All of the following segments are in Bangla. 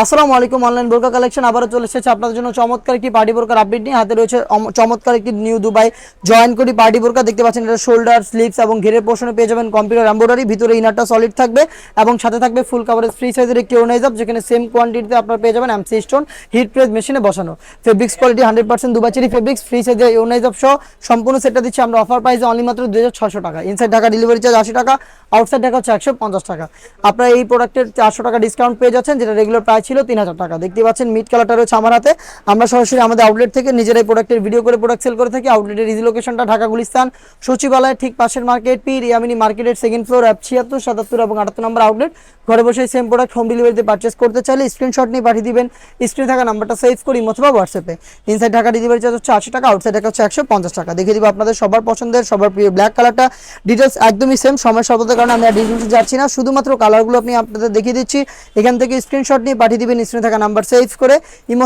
আসসালামু আলাইকুম। অনলাইন বোরকা কালেকশন আবারও চলে এসেছে আপনাদের জন্য চমৎকার একটি পার্টি বোরকার আপডেট নিয়ে। হাতে রয়েছে চমৎকার একটি নিউ দুবাই জয়েন করি পার্টি বোরকা। দেখতে পাচ্ছেন এটা শোল্ডার, স্লিভস এবং ঘেরের পোর্শনে পেয়ে যাবেন কম্পিউটার এমব্রয়ডারি, ভিতরে ইনারটা সলিড থাকবে এবং সাথে থাকবে ফুল কভারেজ ফ্রি সাইজের একটি ওনাইজাব, যেখানে সেম কোয়ান্টিটিতে আপনারা পেয়ে যাবেন এমসি স্টোন হিট প্রেস মেশিনে বসানো। Fabrics quality 100% Dubai cherry fabrics, free সাইজের ওনাইজাব সহ সম্পূর্ণ সেটটা দিচ্ছি আমরা অফার প্রাইসে অনলি মাত্র 2600 টাকা। ইনসাইড ঢাকা ডেলিভারি চার্জ 80 টাকা, আউটসাইড ঢাকা হচ্ছে 150 টাকা। আপনারা এই প্রোডাক্টের 400 টাকা ডিসকাউন্ট পেয়ে যাচ্ছেন, যেটা রেগুলার প্রাইস ছিল 3000 টাকা। দেখতে পাচ্ছেন মিড কালারটা রয়েছে আমার হাতে। আমরা সরাসরি আমাদের আউটলেট থেকে নিজেরাই প্রোডাক্টের ভিডিও করে প্রোডাক্ট সেল করে থাকি। আউটলেটের ইজি লোকেশনটা ঢাকা গুলিস্তান সচিবালয়ের ঠিক পাশের মার্কেট, পীর ইয়ামিনী মার্কেটের সেকেন্ড ফ্লোর, 76, 77 এবং 78 নম্বর আউটলেট। ঘরে বসে সেম প্রোডাক্ট হোম ডেলিভারিতে পারচেস করতে চাইলে স্ক্রিনশট নিয়ে পাঠিয়ে দিবেন স্ক্রিনে থাকা নাম্বারটা সেভ করি অথবা হোয়াটসঅ্যাপে। ইনসাইড ঢাকা ডেলিভারি চার্জ হচ্ছে 80 টাকা, আউটসাইড ঢাকা হচ্ছে 150 টাকা। দেখিয়ে দিব আপনাদের সবার পছন্দের সবার প্রিয় ব্ল্যাক কালারটা। ডিটেলস একদমই সেম, সময় স্বল্পতার কারণে আমি আর ডিটেলসে যাচ্ছি না, শুধুমাত্র কালারগুলো আপনি আপনাদের দেখিয়ে দিচ্ছি। এখান থেকে স্ক্রিনশট নিয়ে পাঠিয়ে দিবেন স্ক্রিনে থাকা নাম্বার সেভ করে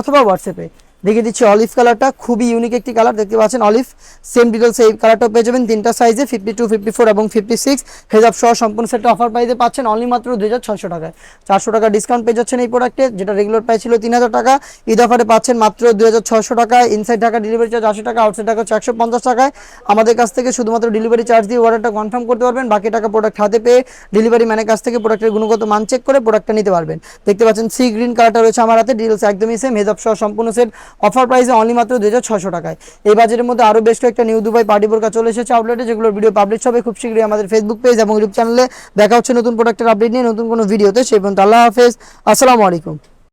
অথবা হোয়াটসঅ্যাপে। দেখিয়ে দিচ্ছি অলিভ কালারটা, খুবই ইউনিক একটি কালার। দেখতে পাচ্ছেন অলিভ, সেম ডিটেলস এই কালারটা পেয়ে যাবেন তিনটা সাইজে, 52, 54 এবং 56। হেজাব সহ সম্পূর্ণ সেটটা অফার প্রাইসে পাচ্ছেন অনলি মাত্র 2600 টাকায়। 400 টাকা ডিসকাউন্ট পেয়ে যাচ্ছেন এই প্রোডাক্টে, যেটা রেগুলার প্রাইস ছিল 3000 টাকা। ঈদ অফারে পাচ্ছেন মাত্র 2600 টাকায়। ইনসাইড ঢাকা ডেলিভারি চার্জ 80 টাকা, আউটসাইড ঢাকা হচ্ছে 150 টাকায়। আমাদের কাছ থেকে শুধুমাত্র ডেলিভারি চার্জ দিয়ে অর্ডারটা কনফার্ম করতে পারবেন, বাকি টাকা প্রোডাক্ট হাতে পেয়ে ডেলিভারি ম্যানের কাছ থেকে প্রোডাক্টের গুণগত মান চেক করে প্রোডাক্টটা নিতে পারবেন। দেখতে পাচ্ছেন সি গ্রিন কালারটা রয়েছে আমার হাতে, ডিটেলস একদমই সেম। হেজাব সহ সম্পূর্ণ সেট অফার প্রাইসে অনলি মাত্র 2600 টাকায়। এই বাজেটের মধ্যে আরো বেশ কয়েকটা নিউ দুবাই পার্টি বোরকা চলে এসেছে আউটলেটে, যেগুলোর ভিডিও পাবলিশ হবে খুব শীঘ্রই আমাদের ফেসবুক পেজ এবং ইউটিউব চ্যানেলে। দেখা হচ্ছে নতুন প্রোডাক্টের আপডেট নিয়ে নতুন কোনো ভিডিওতে। সেই পর্যন্ত আল্লাহ হাফেজ, আসসালামু আলাইকুম।